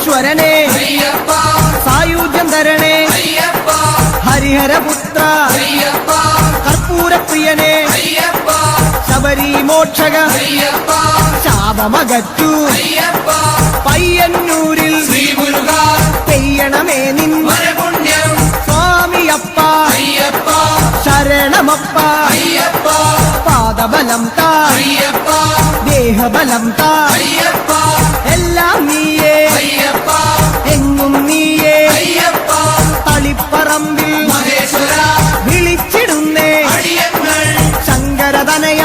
മഹേശ്വരനെ സായുജ്യം തരണേ ഹരിഹരപുത്ര കർപ്പൂരപ്രിയനെ ശബരി മോക്ഷക ശാപമകറ്റു പയ്യന്നൂരിൽ പെയ്യണമേ നിൻ സ്വാമിയപ്പ ശരണമപ്പ പാദബലം താ ദേഹബലം താ എല്ലാം നീയേ എങ്ങും നീയേ തളിപ്പറമ്പിൽ വിളിച്ചിടുന്നേ ശങ്കരതനയ